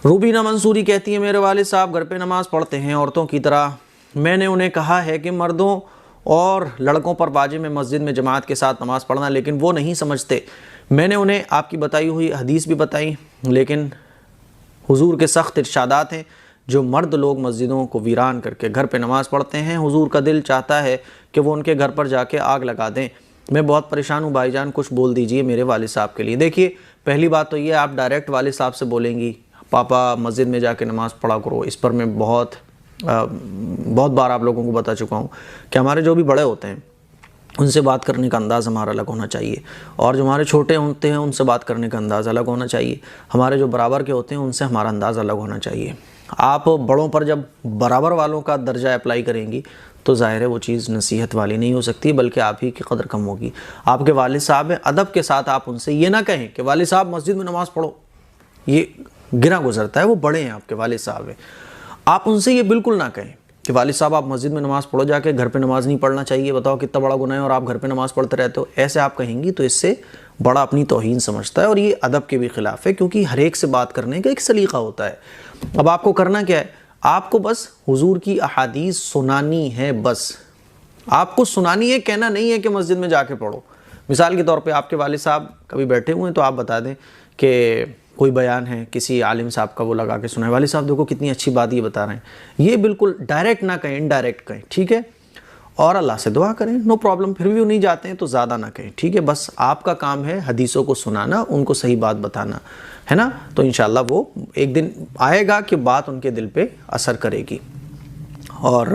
روبینہ منصوری کہتی ہیں میرے والد صاحب گھر پہ نماز پڑھتے ہیں عورتوں کی طرح، میں نے انہیں کہا ہے کہ مردوں اور لڑکوں پر واجب ہے مسجد میں جماعت کے ساتھ نماز پڑھنا، لیکن وہ نہیں سمجھتے۔ میں نے انہیں آپ کی بتائی ہوئی حدیث بھی بتائی، لیکن حضور کے سخت ارشادات ہیں، جو مرد لوگ مسجدوں کو ویران کر کے گھر پہ نماز پڑھتے ہیں، حضور کا دل چاہتا ہے کہ وہ ان کے گھر پر جا کے آگ لگا دیں۔ میں بہت پریشان ہوں بھائی جان، کچھ بول دیجئے میرے والد صاحب کے لیے۔ دیکھیے پہلی بات تو یہ آپ ڈائریکٹ والد صاحب سے بولیں گی پاپا مسجد میں جا کے نماز پڑھا کرو، اس پر میں بہت بار آپ لوگوں کو بتا چکا ہوں کہ ہمارے جو بھی بڑے ہوتے ہیں ان سے بات کرنے کا انداز ہمارا الگ ہونا چاہیے، اور جو ہمارے چھوٹے ہوتے ہیں ان سے بات کرنے کا انداز الگ ہونا چاہیے، ہمارے جو برابر کے ہوتے ہیں ان سے ہمارا انداز الگ ہونا چاہیے۔ آپ بڑوں پر جب برابر والوں کا درجہ اپلائی کریں گی تو ظاہر ہے وہ چیز نصیحت والی نہیں ہو سکتی، بلکہ آپ ہی کی قدر کم ہوگی۔ آپ کے والد صاحب ہیں، ادب کے ساتھ آپ ان سے یہ نہ کہیں کہ والد صاحب مسجد میں نماز پڑھو، یہ گرا گزرتا ہے، وہ بڑے ہیں، آپ کے والد صاحب ہیں۔ آپ ان سے یہ بالکل نہ کہیں کہ والد صاحب آپ مسجد میں نماز پڑھو جا کے، گھر پہ نماز نہیں پڑھنا چاہیے، بتاؤ کتنا بڑا گناہ ہے اور آپ گھر پہ نماز پڑھتے رہتے ہو۔ ایسے آپ کہیں گی تو اس سے بڑا اپنی توہین سمجھتا ہے، اور یہ ادب کے بھی خلاف ہے، کیونکہ ہر ایک سے بات کرنے کا ایک سلیقہ ہوتا ہے۔ اب آپ کو کرنا کیا ہے، آپ کو بس حضور کی احادیث سنانی ہے، بس آپ کو سنانی ہے، کہنا نہیں ہے کہ مسجد میں جا کے پڑھو۔ مثال کے طور پہ آپ کے والد صاحب کبھی بیٹھے ہوئے ہیں تو آپ بتا دیں کہ کوئی بیان ہے کسی عالم صاحب کا، وہ لگا کے سنائے، والد صاحب دیکھو کتنی اچھی بات یہ بتا رہے ہیں۔ یہ بالکل ڈائریکٹ نہ کہیں، انڈائریکٹ کہیں، ٹھیک ہے؟ اور اللہ سے دعا کریں، نو پرابلم۔ پھر بھی وہ نہیں جاتے ہیں تو زیادہ نہ کہیں، ٹھیک ہے؟ بس آپ کا کام ہے حدیثوں کو سنانا، ان کو صحیح بات بتانا ہے نا، تو انشاءاللہ وہ ایک دن آئے گا کہ بات ان کے دل پہ اثر کرے گی۔ اور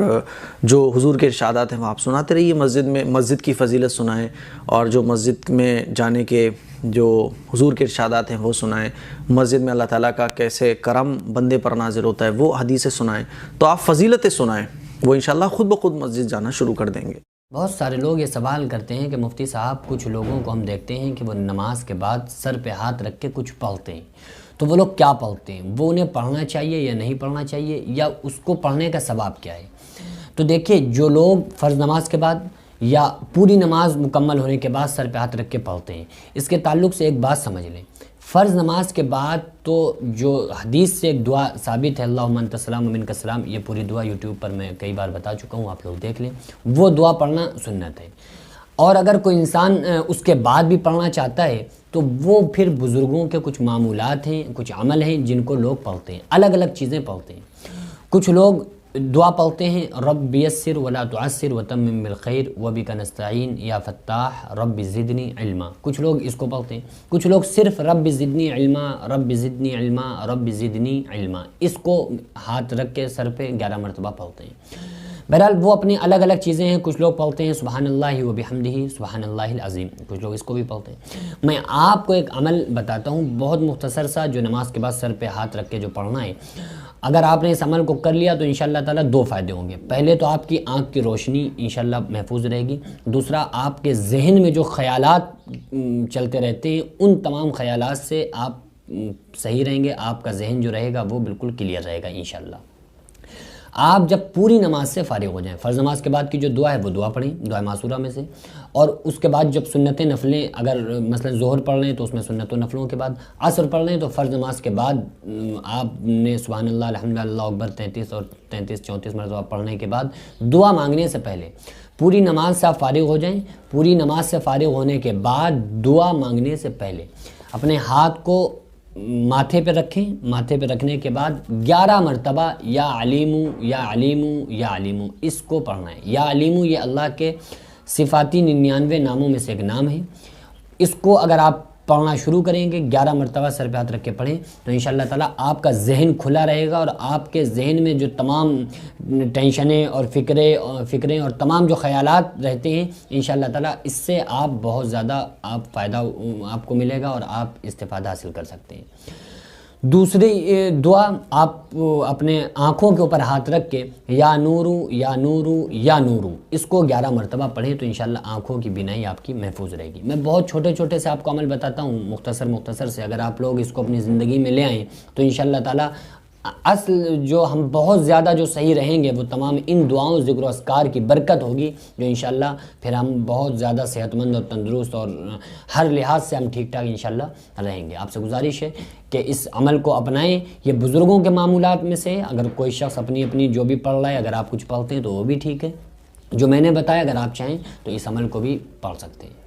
جو حضور کے ارشادات ہیں وہ آپ سناتے رہیے، مسجد میں مسجد کی فضیلت سنائیں، اور جو مسجد میں جانے کے جو حضور کے ارشادات ہیں وہ سنائیں، مسجد میں اللہ تعالیٰ کا کیسے کرم بندے پر نازل ہوتا ہے وہ حدیثیں سنائیں، تو آپ فضیلتیں سنائیں، وہ انشاءاللہ خود بخود مسجد جانا شروع کر دیں گے۔ بہت سارے لوگ یہ سوال کرتے ہیں کہ مفتی صاحب کچھ لوگوں کو ہم دیکھتے ہیں کہ وہ نماز کے بعد سر پہ ہاتھ رکھ کے کچھ پڑھتے ہیں، تو وہ لوگ کیا پڑھتے ہیں، وہ انہیں پڑھنا چاہیے یا نہیں پڑھنا چاہیے، یا اس کو پڑھنے کا ثواب کیا ہے؟ تو دیکھیے جو لوگ فرض نماز کے بعد یا پوری نماز مکمل ہونے کے بعد سر پہ ہاتھ رکھ کے پڑھتے ہیں، اس کے تعلق سے ایک بات سمجھ لیں، فرض نماز کے بعد تو جو حدیث سے ایک دعا ثابت ہے، اللہم انت السلام و منک السلام، یہ پوری دعا یوٹیوب پر میں کئی بار بتا چکا ہوں، آپ لوگ دیکھ لیں، وہ دعا پڑھنا سنت ہے۔ اور اگر کوئی انسان اس کے بعد بھی پڑھنا چاہتا ہے تو وہ پھر بزرگوں کے کچھ معمولات ہیں، کچھ عمل ہیں جن کو لوگ پڑھتے ہیں، الگ الگ چیزیں پڑھتے ہیں۔ کچھ لوگ دعا پڑھتے ہیں رب یسر ولا تعسر وتمم بالخیر وبک نستعین یا فتاح رب زدنی علما، کچھ لوگ اس کو پڑھتے ہیں۔ کچھ لوگ صرف رب زدنی علما، رب زدنی علما، رب زدنی علما، اس کو ہاتھ رکھ کے سر پہ 11 مرتبہ پڑھتے ہیں۔ بہرحال وہ اپنی الگ الگ چیزیں ہیں، کچھ لوگ پڑھتے ہیں سبحان اللہ و بحمدہ سبحان اللہ العظیم، کچھ لوگ اس کو بھی پڑھتے ہیں۔ میں آپ کو ایک عمل بتاتا ہوں بہت مختصر سا، جو نماز کے بعد سر پہ ہاتھ رکھ کے جو پڑھنا ہے، اگر آپ نے اس عمل کو کر لیا تو انشاءاللہ تعالیٰ 2 فائدے ہوں گے۔ پہلے تو آپ کی آنکھ کی روشنی انشاءاللہ محفوظ رہے گی، دوسرا آپ کے ذہن میں جو خیالات چلتے رہتے ہیں ان تمام خیالات سے آپ صحیح رہیں گے، آپ کا ذہن جو رہے گا وہ بالکل کلیئر رہے گا انشاءاللہ۔ آپ جب پوری نماز سے فارغ ہو جائیں، فرض نماز کے بعد کی جو دعا ہے وہ دعا پڑھیں، دعا معصورہ میں سے، اور اس کے بعد جب سنتیں نفلیں، اگر مثلا ظہر پڑھ رہے ہیں تو اس میں سنت و نفلوں کے بعد، عصر پڑھ رہے ہیں تو فرض نماز کے بعد آپ نے سبحان اللہ الحمدللہ اللہ اکبر 33 اور 34 مرتبہ پڑھنے کے بعد دعا مانگنے سے پہلے پوری نماز سے آپ فارغ ہو جائیں، پوری نماز سے فارغ ہونے کے بعد دعا مانگنے سے پہلے اپنے ہاتھ کو ماتھے پہ رکھیں، ماتھے پہ رکھنے کے بعد 11 مرتبہ یا علیمو یا علیمو یا علیمو اس کو پڑھنا ہے۔ یا علیمو یہ اللہ کے صفاتی 99 ناموں میں سے ایک نام ہے، اس کو اگر آپ پڑھنا شروع کریں گے 11 مرتبہ سر پہ ہاتھ رکھ کے پڑھیں تو انشاءاللہ تعالیٰ آپ کا ذہن کھلا رہے گا، اور آپ کے ذہن میں جو تمام ٹینشنیں اور فکریں اور تمام جو خیالات رہتے ہیں انشاءاللہ تعالیٰ اس سے آپ بہت زیادہ فائدہ آپ کو ملے گا اور آپ استفادہ حاصل کر سکتے ہیں۔ دوسری دعا آپ اپنے آنکھوں کے اوپر ہاتھ رکھ کے یا نورو یا نورو یا نورو اس کو 11 مرتبہ پڑھیں تو انشاءاللہ آنکھوں کی بینائی آپ کی محفوظ رہے گی۔ میں بہت چھوٹے چھوٹے سے آپ کو عمل بتاتا ہوں، مختصر سے، اگر آپ لوگ اس کو اپنی زندگی میں لے آئیں تو انشاءاللہ تعالیٰ اصل جو ہم بہت زیادہ جو صحیح رہیں گے وہ تمام ان دعاؤں ذکر و اذکار کی برکت ہوگی، جو انشاءاللہ پھر ہم بہت زیادہ صحت مند اور تندرست اور ہر لحاظ سے ہم ٹھیک ٹھاک انشاءاللہ رہیں گے۔ آپ سے گزارش ہے کہ اس عمل کو اپنائیں، یہ بزرگوں کے معمولات میں سے، اگر کوئی شخص اپنی جو بھی پڑھ رہا ہے، اگر آپ کچھ پڑھتے ہیں تو وہ بھی ٹھیک ہے، جو میں نے بتایا اگر آپ چاہیں تو اس عمل کو بھی پڑھ سکتے ہیں۔